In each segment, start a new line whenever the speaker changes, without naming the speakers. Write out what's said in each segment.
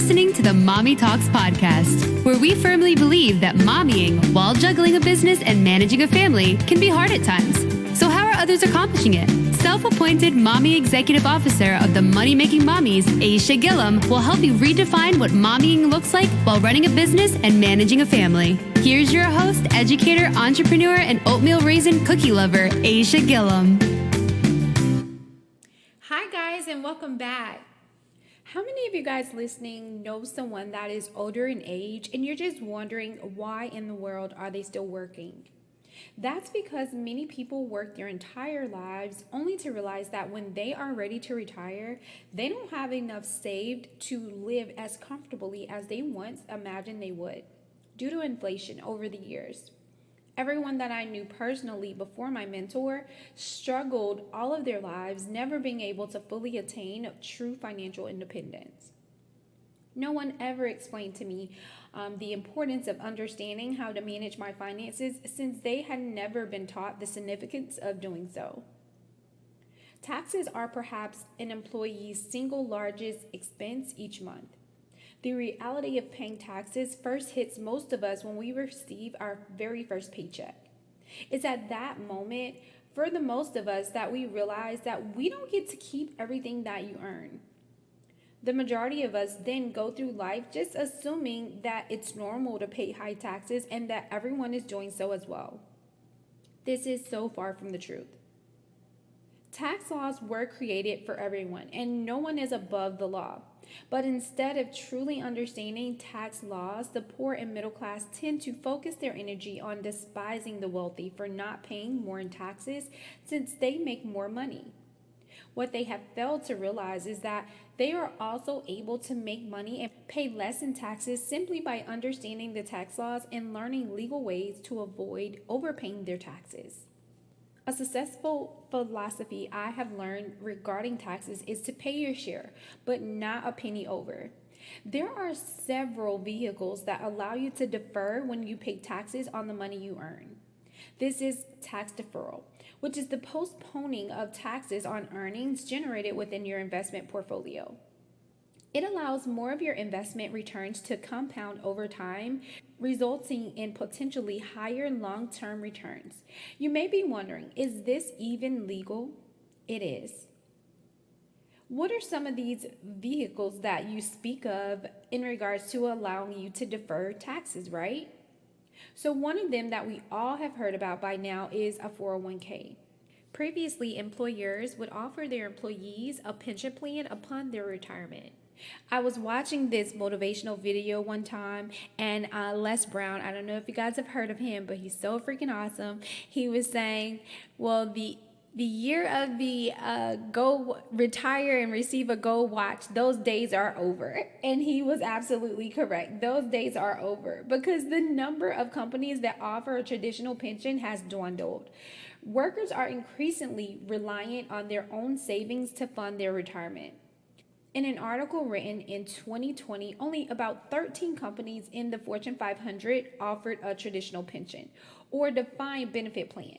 listening to the Mommy Talks podcast, where we firmly believe that mommying while juggling a business and managing a family can be hard at times. So how are others accomplishing it? Self-appointed Mommy Executive Officer of the Money Making Mommies, Aisha Gillum, will help you redefine what mommying looks like while running a business and managing a family. Here's your host, educator, entrepreneur, and oatmeal raisin cookie lover, Aisha Gillum.
Hi guys, and welcome back. How many of you guys listening know someone that is older in age and you're just wondering why in the world are they still working? That's because many people work their entire lives only to realize that when they are ready to retire, they don't have enough saved to live as comfortably as they once imagined they would due to inflation over the years. Everyone that I knew personally before my mentor struggled all of their lives, never being able to fully attain true financial independence. No one ever explained to me the importance of understanding how to manage my finances, since they had never been taught the significance of doing so. Taxes are perhaps an employee's single largest expense each month. The reality of paying taxes first hits most of us when we receive our very first paycheck. It's at that moment, for the most of us, that we realize that we don't get to keep everything that you earn. The majority of us then go through life just assuming that it's normal to pay high taxes and that everyone is doing so as well. This is so far from the truth. Tax laws were created for everyone, and no one is above the law. But instead of truly understanding tax laws, the poor and middle class tend to focus their energy on despising the wealthy for not paying more in taxes since they make more money. What they have failed to realize is that they are also able to make money and pay less in taxes simply by understanding the tax laws and learning legal ways to avoid overpaying their taxes. A successful philosophy I have learned regarding taxes is to pay your share, but not a penny over. There are several vehicles that allow you to defer when you pay taxes on the money you earn. This is tax deferral, which is the postponing of taxes on earnings generated within your investment portfolio. It allows more of your investment returns to compound over time, resulting in potentially higher long-term returns. You may be wondering, is this even legal? It is. What are some of these vehicles that you speak of in regards to allowing you to defer taxes, right? So one of them that we all have heard about by now is a 401k. Previously, employers would offer their employees a pension plan upon their retirement. I was watching this motivational video one time, and Les Brown, I don't know if you guys have heard of him, but he's so freaking awesome. He was saying, well, the year of the go retire and receive a gold watch, those days are over. And he was absolutely correct. Those days are over because the number of companies that offer a traditional pension has dwindled. Workers are increasingly reliant on their own savings to fund their retirement. In an article written in 2020, only about 13 companies in the Fortune 500 offered a traditional pension or defined benefit plan.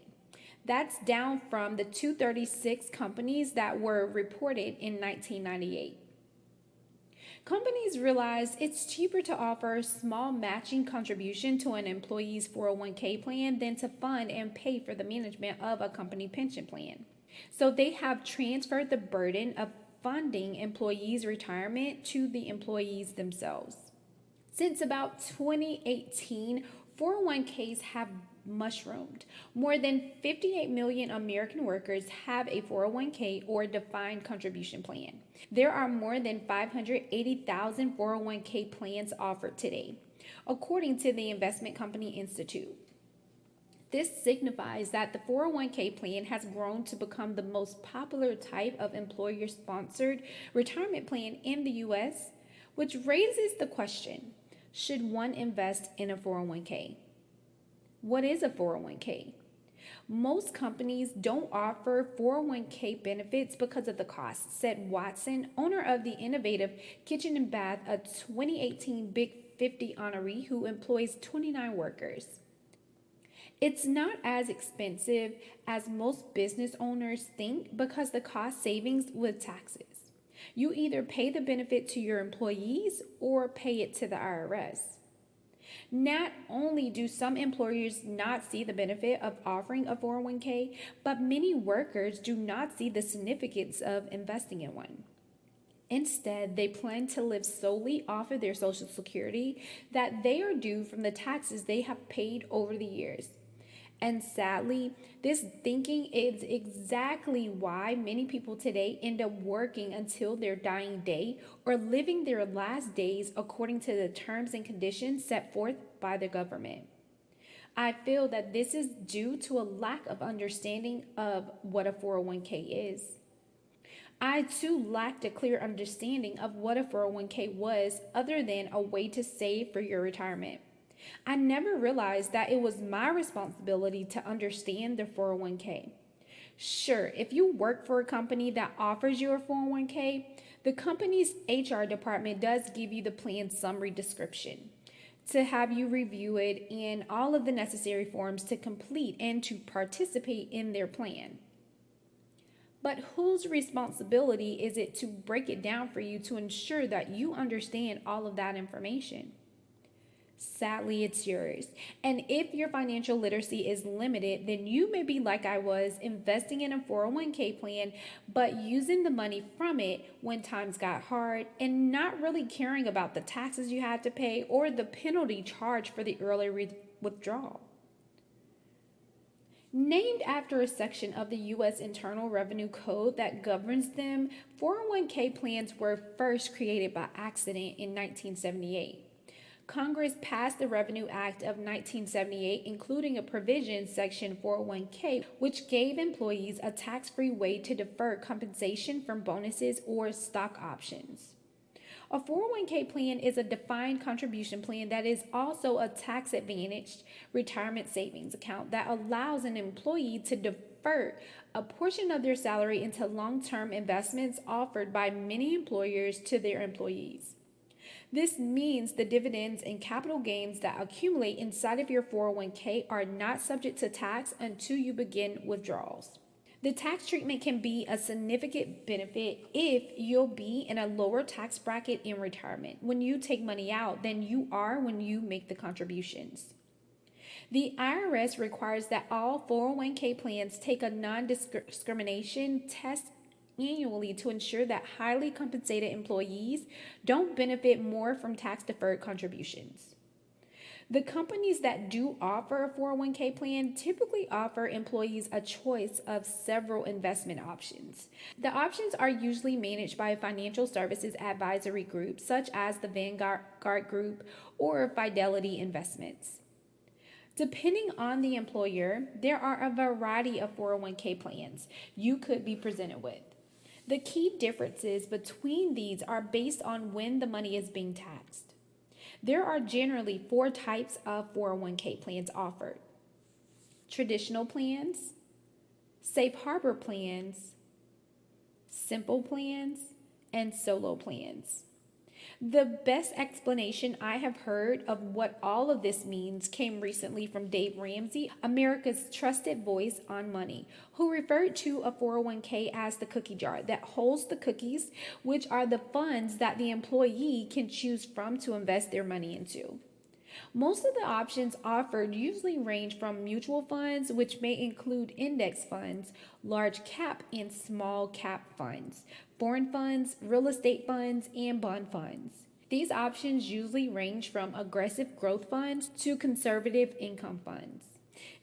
That's down from the 236 companies that were reported in 1998. Companies realized it's cheaper to offer a small matching contribution to an employee's 401k plan than to fund and pay for the management of a company pension plan. So they have transferred the burden of funding employees' retirement to the employees themselves. Since about 2018, 401ks have mushroomed. More than 58 million American workers have a 401k or defined contribution plan. There are more than 580,000 401k plans offered today, according to the Investment Company Institute. This signifies that the 401k plan has grown to become the most popular type of employer-sponsored retirement plan in the U.S., which raises the question, should one invest in a 401k? What is a 401k? Most companies don't offer 401k benefits because of the cost, said Watson, owner of the innovative Kitchen and Bath, a 2018 Big 50 honoree who employs 29 workers. It's not as expensive as most business owners think because the cost savings with taxes. You either pay the benefit to your employees or pay it to the IRS. Not only do some employers not see the benefit of offering a 401k, but many workers do not see the significance of investing in one. Instead, they plan to live solely off of their Social Security that they are due from the taxes they have paid over the years. And sadly, this thinking is exactly why many people today end up working until their dying day or living their last days according to the terms and conditions set forth by the government. I feel that this is due to a lack of understanding of what a 401k is. I too lacked a clear understanding of what a 401k was other than a way to save for your retirement. I never realized that it was my responsibility to understand the 401k. Sure, if you work for a company that offers you a 401k, the company's HR department does give you the plan summary description to have you review it and all of the necessary forms to complete and to participate in their plan. But whose responsibility is it to break it down for you to ensure that you understand all of that information? Sadly, it's yours. And if your financial literacy is limited, then you may be like I was, investing in a 401k plan, but using the money from it when times got hard and not really caring about the taxes you had to pay or the penalty charged for the early withdrawal. Named after a section of the U.S. Internal Revenue Code that governs them, 401k plans were first created by accident in 1978. Congress passed the Revenue Act of 1978, including a provision, Section 401k, which gave employees a tax-free way to defer compensation from bonuses or stock options. A 401k plan is a defined contribution plan that is also a tax-advantaged retirement savings account that allows an employee to defer a portion of their salary into long-term investments offered by many employers to their employees. This means the dividends and capital gains that accumulate inside of your 401k are not subject to tax until you begin withdrawals. The tax treatment can be a significant benefit if you'll be in a lower tax bracket in retirement when you take money out than you are when you make the contributions. The IRS requires that all 401k plans take a non-discrimination test annually to ensure that highly compensated employees don't benefit more from tax-deferred contributions. The companies that do offer a 401k plan typically offer employees a choice of several investment options. The options are usually managed by a financial services advisory group such as the Vanguard Group or Fidelity Investments. Depending on the employer, there are a variety of 401k plans you could be presented with. The key differences between these are based on when the money is being taxed. There are generally 4 types of 401k plans offered: traditional plans, safe harbor plans, simple plans, and solo plans. The best explanation I have heard of what all of this means came recently from Dave Ramsey, America's trusted voice on money, who referred to a 401k as the cookie jar that holds the cookies, which are the funds that the employee can choose from to invest their money into. Most of the options offered usually range from mutual funds, which may include index funds, large cap and small cap funds, foreign funds, real estate funds, and bond funds. These options usually range from aggressive growth funds to conservative income funds.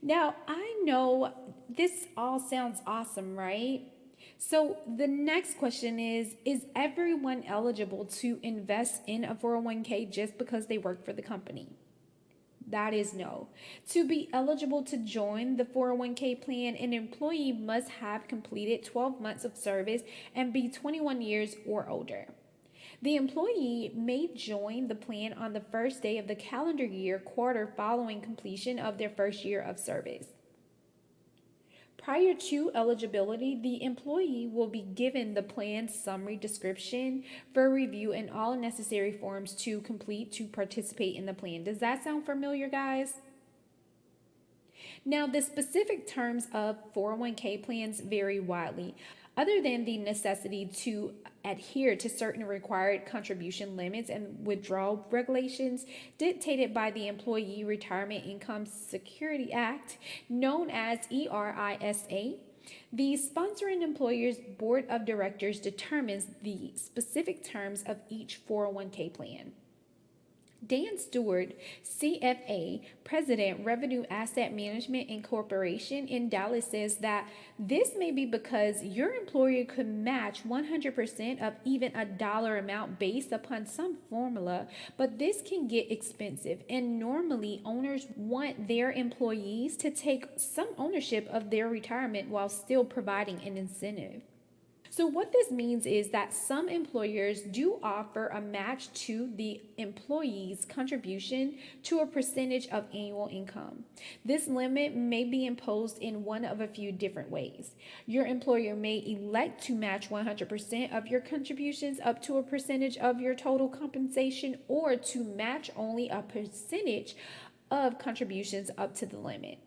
Now, I know this all sounds awesome, right? So the next question is everyone eligible to invest in a 401k just because they work for the company? That is no. To be eligible to join the 401k plan, an employee must have completed 12 months of service and be 21 years or older. The employee may join the plan on the first day of the calendar year quarter following completion of their first year of service. Prior to eligibility, the employee will be given the plan summary description for review and all necessary forms to complete to participate in the plan. Does that sound familiar, guys? Now, the specific terms of 401k plans vary widely. Other than the necessity to adhere to certain required contribution limits and withdrawal regulations dictated by the Employee Retirement Income Security Act, known as ERISA, the sponsoring employer's board of directors determines the specific terms of each 401k plan. Dan Stewart, CFA, President, Revenue Asset Management Incorporation in Dallas, says that this may be because your employer could match 100% of even a dollar amount based upon some formula, but this can get expensive, and normally owners want their employees to take some ownership of their retirement while still providing an incentive. So what this means is that some employers do offer a match to the employee's contribution to a percentage of annual income. This limit may be imposed in one of a few different ways. Your employer may elect to match 100% of your contributions up to a percentage of your total compensation, or to match only a percentage of contributions up to the limit.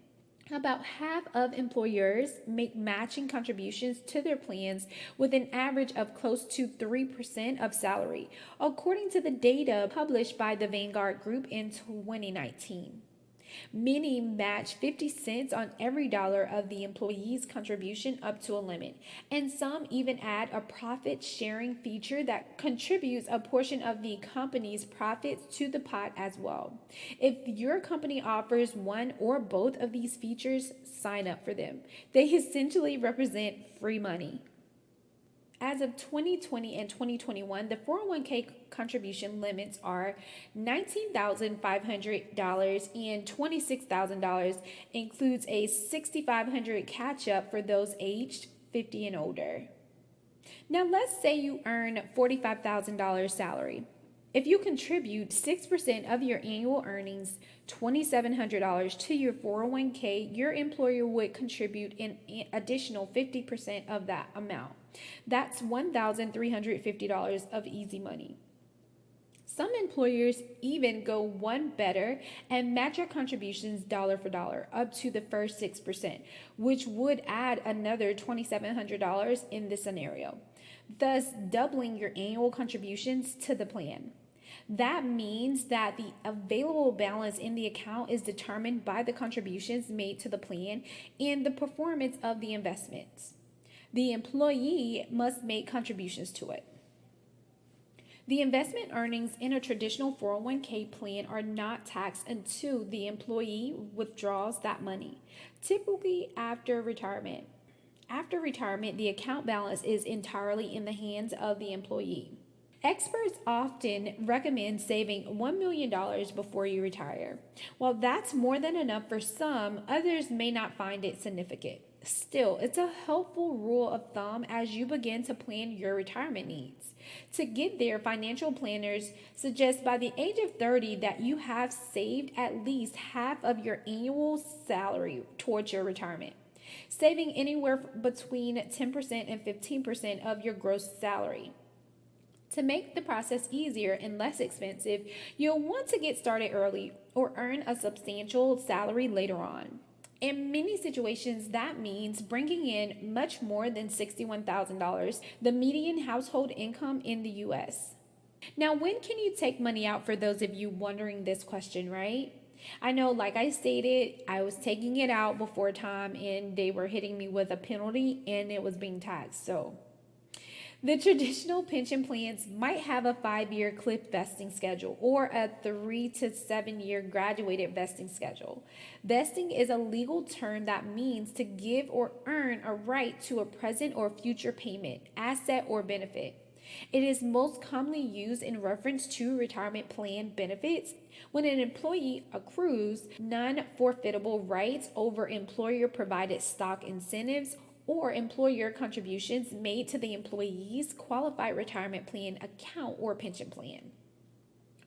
About half of employers make matching contributions to their plans with an average of close to 3% of salary, according to the data published by the Vanguard Group in 2019. Many match 50 cents on every dollar of the employee's contribution up to a limit, and some even add a profit sharing feature that contributes a portion of the company's profits to the pot as well. If your company offers one or both of these features, sign up for them. They essentially represent free money. As of 2020 and 2021, the 401k contribution limits are $19,500 and $26,000, includes a $6,500 catch-up for those aged 50 and older. Now let's say you earn $45,000 salary. If you contribute 6% of your annual earnings, $2,700 to your 401k, your employer would contribute an additional 50% of that amount. That's $1,350 of easy money. Some employers even go one better and match your contributions dollar for dollar up to the first 6%, which would add another $2,700 in this scenario, thus doubling your annual contributions to the plan. That means that the available balance in the account is determined by the contributions made to the plan and the performance of the investments. The employee must make contributions to it. The investment earnings in a traditional 401k plan are not taxed until the employee withdraws that money, typically after retirement. After retirement, the account balance is entirely in the hands of the employee. Experts often recommend saving $1 million before you retire. While that's more than enough for some, others may not find it significant. Still, it's a helpful rule of thumb as you begin to plan your retirement needs. To get there, financial planners suggest by the age of 30 that you have saved at least half of your annual salary towards your retirement, saving anywhere between 10% and 15% of your gross salary. To make the process easier and less expensive, you'll want to get started early or earn a substantial salary later on. In many situations, that means bringing in much more than $61,000, the median household income in the U.S. Now, when can you take money out, for those of you wondering this question, right? I know, like I stated, I was taking it out before time and they were hitting me with a penalty and it was being taxed. So the traditional pension plans might have a 5-year cliff vesting schedule or a 3 to 7 year graduated vesting schedule. Vesting is a legal term that means to give or earn a right to a present or future payment, asset, or benefit. It is most commonly used in reference to retirement plan benefits when an employee accrues non-forfeitable rights over employer-provided stock incentives or employer contributions made to the employee's qualified retirement plan account or pension plan.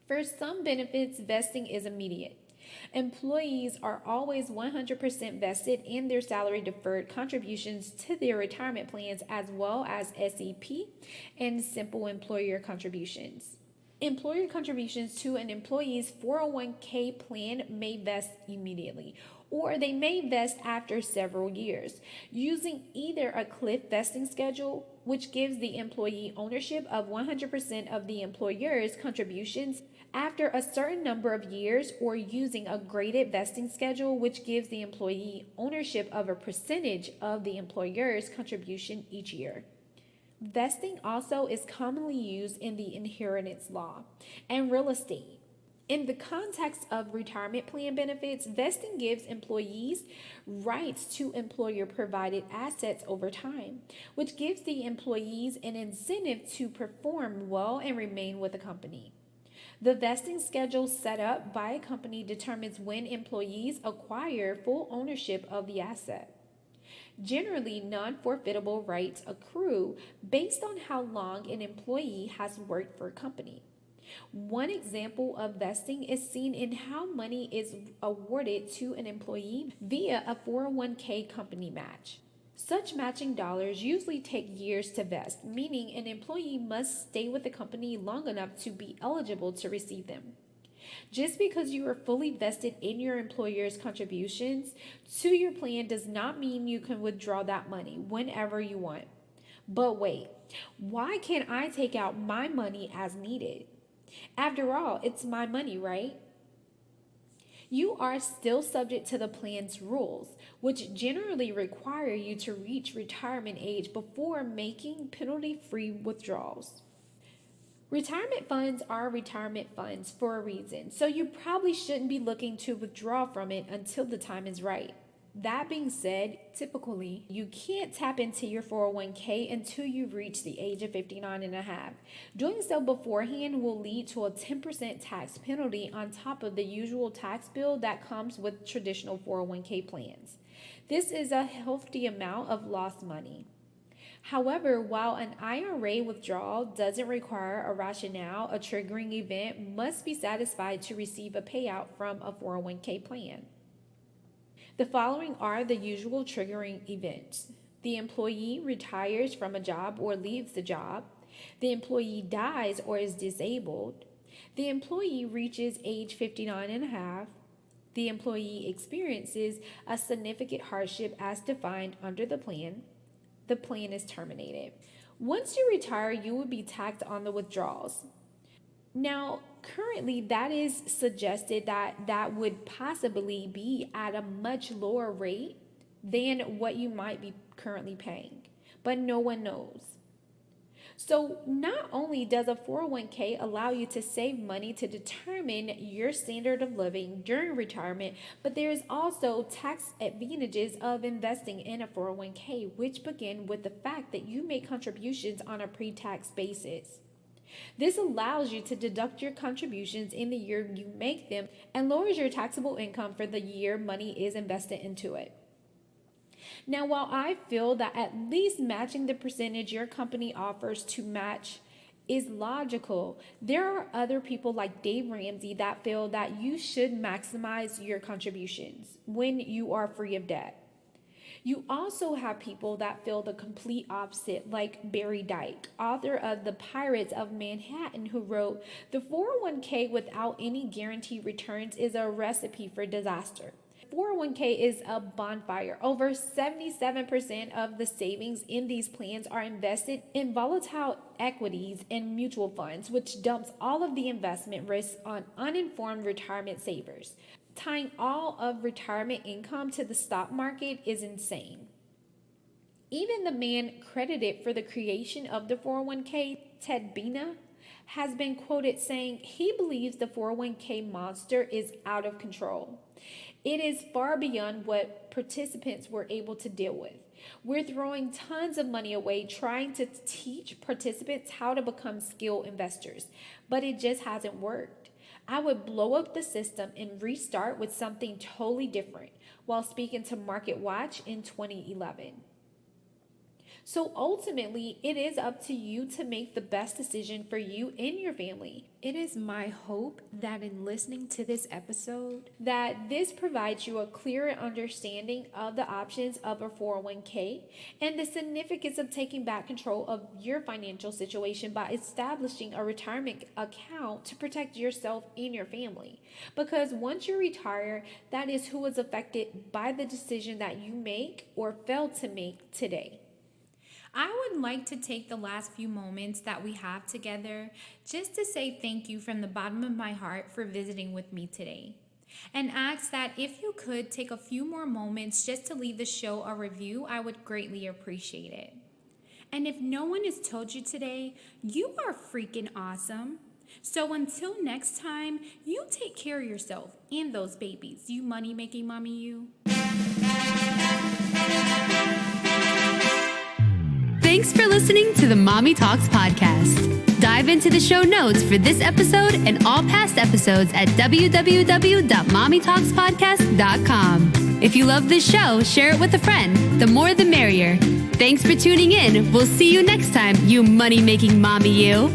For some benefits, vesting is immediate. Employees are always 100% vested in their salary deferred contributions to their retirement plans, as well as SEP and simple employer contributions. Employer contributions to an employee's 401k plan may vest immediately, or they may vest after several years, using either a cliff vesting schedule, which gives the employee ownership of 100% of the employer's contributions after a certain number of years, or using a graded vesting schedule, which gives the employee ownership of a percentage of the employer's contribution each year. Vesting also is commonly used in the inheritance law and real estate. In the context of retirement plan benefits, vesting gives employees rights to employer provided assets over time, which gives the employees an incentive to perform well and remain with the company. The vesting schedule set up by a company determines when employees acquire full ownership of the asset. Generally, non-forfeitable rights accrue based on how long an employee has worked for a company. One example of vesting is seen in how money is awarded to an employee via a 401k company match. Such matching dollars usually take years to vest, meaning an employee must stay with the company long enough to be eligible to receive them. Just because you are fully vested in your employer's contributions to your plan does not mean you can withdraw that money whenever you want. But wait, why can't I take out my money as needed? After all, it's my money, right? You are still subject to the plan's rules, which generally require you to reach retirement age before making penalty-free withdrawals. Retirement funds are retirement funds for a reason, so you probably shouldn't be looking to withdraw from it until the time is right. That being said, typically, you can't tap into your 401k until you reach the age of 59 and a half. Doing so beforehand will lead to a 10% tax penalty on top of the usual tax bill that comes with traditional 401k plans. This is a hefty amount of lost money. However, while an IRA withdrawal doesn't require a rationale, a triggering event must be satisfied to receive a payout from a 401k plan. The following are the usual triggering events. The employee retires from a job or leaves the job. The employee dies or is disabled. The employee reaches age 59 and a half. The employee experiences a significant hardship as defined under the plan. The plan is terminated. Once you retire, you will be taxed on the withdrawals. Now, currently, that is suggested that would possibly be at a much lower rate than what you might be currently paying, but no one knows. So not only does a 401k allow you to save money to determine your standard of living during retirement, but there is also tax advantages of investing in a 401k, which begin with the fact that you make contributions on a pre-tax basis. This allows you to deduct your contributions in the year you make them and lowers your taxable income for the year money is invested into it. Now, while I feel that at least matching the percentage your company offers to match is logical, there are other people like Dave Ramsey that feel that you should maximize your contributions when you are free of debt. You also have people that feel the complete opposite, like Barry Dyke, author of The Pirates of Manhattan, who wrote, "The 401k without any guaranteed returns is a recipe for disaster." 401k is a bonfire. Over 77% of the savings in these plans are invested in volatile equities and mutual funds, which dumps all of the investment risks on uninformed retirement savers. Tying all of retirement income to the stock market is insane. Even the man credited for the creation of the 401k, Ted Bena, has been quoted saying he believes the 401k monster is out of control. It is far beyond what participants were able to deal with. We're throwing tons of money away trying to teach participants how to become skilled investors, but it just hasn't worked. I would blow up the system and restart with something totally different, while speaking to Market Watch in 2011. So ultimately, it is up to you to make the best decision for you and your family. It is my hope that in listening to this episode, that this provides you a clearer understanding of the options of a 401k and the significance of taking back control of your financial situation by establishing a retirement account to protect yourself and your family. Because once you retire, that is who is affected by the decision that you make or fail to make today.
I would like to take the last few moments that we have together just to say thank you from the bottom of my heart for visiting with me today. And ask that if you could take a few more moments just to leave the show a review, I would greatly appreciate it. And if no one has told you today, you are freaking awesome. So until next time, you take care of yourself and those babies. You money-making mommy, you.
Thanks for listening to the Mommy Talks podcast. Dive into the show notes for this episode and all past episodes at www.mommytalkspodcast.com. If you love this show, share it with a friend. The more the merrier. Thanks for tuning in. We'll see you next time, you money-making mommy you.